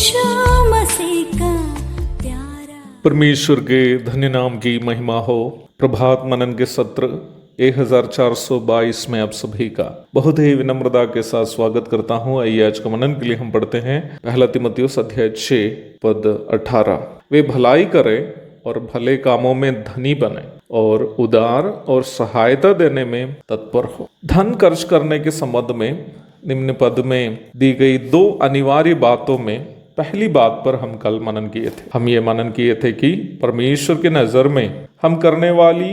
यीशु मसीह का प्यारा। परमेश्वर के धन्य नाम की महिमा हो। प्रभात मनन के सत्र 1422 में आप सभी का बहुत ही विनम्रता के साथ स्वागत करता हूं। आइए आज का मनन के लिए हम पढ़ते हैं पहला तीमुथियुस अध्याय 6 पद 18। वे भलाई करें और भले कामों में धनी बने और उदार और सहायता देने में तत्पर हो। धन खर्च करने के संबंध में निम्न पद में दी गई दो अनिवार्य बातों में पहली बात पर हम कल मनन किए थे। हम ये मनन किए थे कि परमेश्वर के नजर में हम करने वाली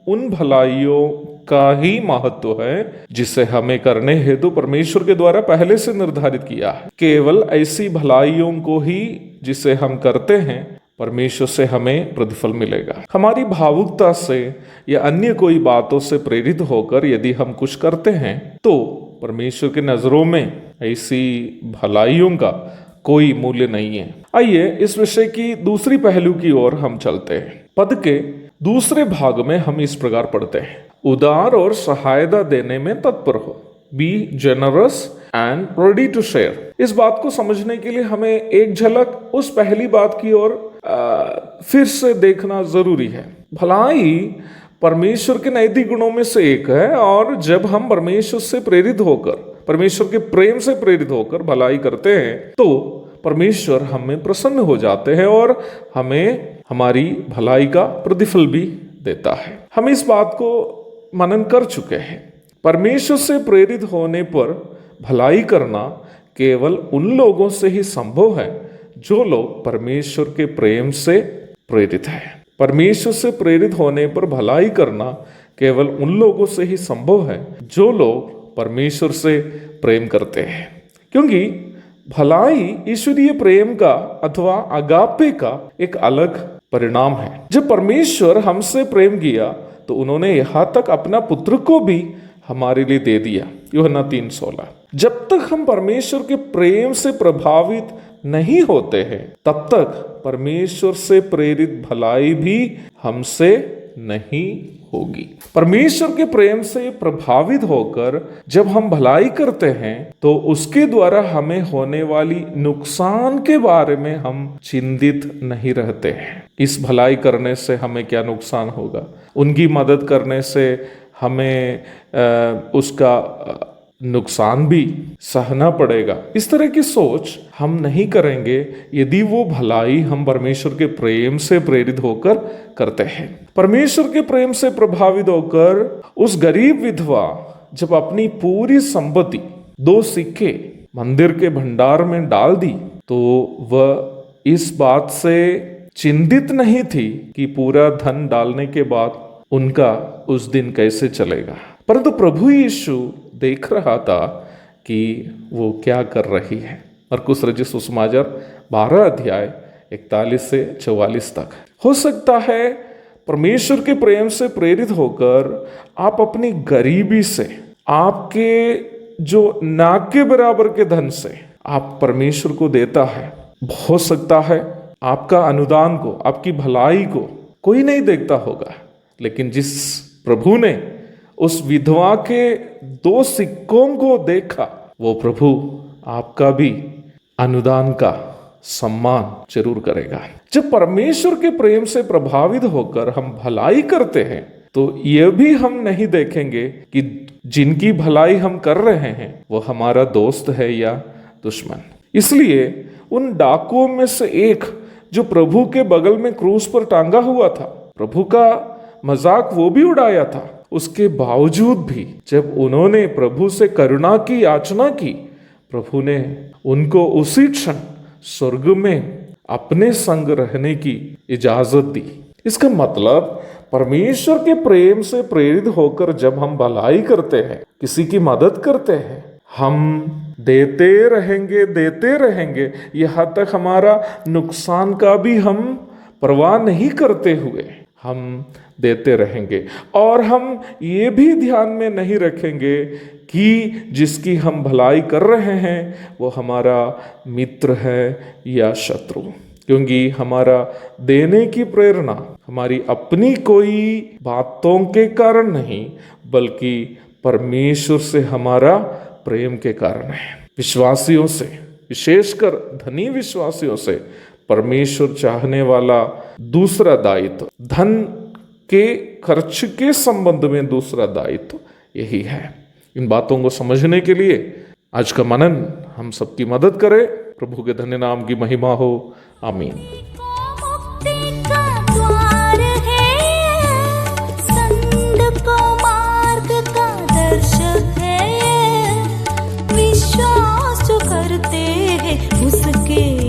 उन भलाइयों का ही महत्व है जिसे हमें करने हेतु परमेश्वर के द्वारा पहले से निर्धारित किया है। केवल ऐसी भलाइयों को ही जिसे हम करते हैं परमेश्वर से हमें प्रतिफल मिलेगा। हमारी भावुकता से या अन्य कोई बातों से प्रेरित होकर यदि हम कुछ करते हैं तो परमेश्वर के नजरों में ऐसी भलाइयों का कोई मूल्य नहीं है। आइए इस विषय की दूसरी पहलू की ओर हम चलते हैं। पद के दूसरे भाग में हम इस प्रकार पढ़ते हैं, उदार और सहायता देने में तत्पर हो। Be generous and ready to share. इस बात को समझने के लिए हमें एक झलक उस पहली बात की ओर फिर से देखना जरूरी है। भलाई परमेश्वर के नैतिक गुणों में से एक है और जब हम परमेश्वर से प्रेरित होकर, परमेश्वर के प्रेम से प्रेरित होकर भलाई करते हैं तो परमेश्वर हमें प्रसन्न हो जाते हैं और हमें हमारी भलाई का प्रतिफल भी देता है। हम इस बात को मनन कर चुके हैं। परमेश्वर से प्रेरित होने पर भलाई करना केवल उन लोगों से ही संभव है जो लोग परमेश्वर के प्रेम से प्रेरित हैं। परमेश्वर से प्रेरित होने पर भलाई करना केवल उन लोगों से ही संभव है जो लोग परमेश्वर से प्रेम करते हैं, क्योंकि भलाई ईश्वरीय प्रेम का अथवा अगापे का एक अलग परिणाम है। जब परमेश्वर हमसे प्रेम किया तो उन्होंने यहाँ तक अपना पुत्र को भी हमारे लिए दे दिया। यूहन्ना 3:16। जब तक हम परमेश्वर के प्रेम से प्रभावित नहीं होते हैं तब तक परमेश्वर से प्रेरित भलाई भी हमसे नहीं होगी। परमेश्वर के प्रेम से प्रभावित होकर जब हम भलाई करते हैं तो उसके द्वारा हमें होने वाली नुकसान के बारे में हम चिंतित नहीं रहते हैं। इस भलाई करने से हमें क्या नुकसान होगा, उनकी मदद करने से हमें उसका नुकसान भी सहना पड़ेगा। इस तरह की सोच हम नहीं करेंगे यदि वो भलाई हम परमेश्वर के प्रेम से प्रेरित होकर करते हैं। परमेश्वर के प्रेम से प्रभावित होकर उस गरीब विधवा जब अपनी पूरी संपत्ति 2 सिक्के मंदिर के भंडार में डाल दी तो वह इस बात से चिंतित नहीं थी कि पूरा धन डालने के बाद उनका उस दिन कैसे चलेगा, परंतु प्रभु यीशु देख रहा था कि वो क्या कर रही है। मरकुस रचित सुसमाचार 12 अध्याय 41 से 44 तक। हो सकता है परमेश्वर के प्रेम से प्रेरित होकर आप अपनी गरीबी से, आपके जो नाक के बराबर के धन से आप परमेश्वर को देता है। हो सकता है आपका अनुदान को, आपकी भलाई को कोई नहीं देखता होगा, लेकिन जिस प्रभु ने उस विधवा के 2 सिक्कों को देखा वो प्रभु आपका भी अनुदान का सम्मान जरूर करेगा। जब परमेश्वर के प्रेम से प्रभावित होकर हम भलाई करते हैं तो यह भी हम नहीं देखेंगे कि जिनकी भलाई हम कर रहे हैं वो हमारा दोस्त है या दुश्मन। इसलिए उन डाकुओं में से एक जो प्रभु के बगल में क्रूस पर टांगा हुआ था, प्रभु का मजाक वो भी उड़ाया था। उसके बावजूद भी जब उन्होंने प्रभु से करुणा की याचना की, प्रभु ने उनको उसी क्षण स्वर्ग में अपने संग रहने की इजाजत दी। इसका मतलब परमेश्वर के प्रेम से प्रेरित होकर जब हम भलाई करते हैं, किसी की मदद करते हैं, हम देते रहेंगे यहाँ तक हमारा नुकसान का भी हम परवाह नहीं करते हुए हम देते रहेंगे। और हम ये भी ध्यान में नहीं रखेंगे कि जिसकी हम भलाई कर रहे हैं वो हमारा मित्र है या शत्रु, क्योंकि हमारा देने की प्रेरणा हमारी अपनी कोई बातों के कारण नहीं बल्कि परमेश्वर से हमारा प्रेम के कारण है। विश्वासियों से विशेषकर धनी विश्वासियों से परमेश्वर चाहने वाला दूसरा दायित्व, धन के खर्च के संबंध में दूसरा दायित्व यही है। इन बातों को समझने के लिए आज का मनन हम सबकी मदद करे। प्रभु के धन्य नाम की महिमा हो। आमीन। मुक्ति का द्वार है, संत को मार्ग का दर्शक है, विश्वास जो करते हैं उसके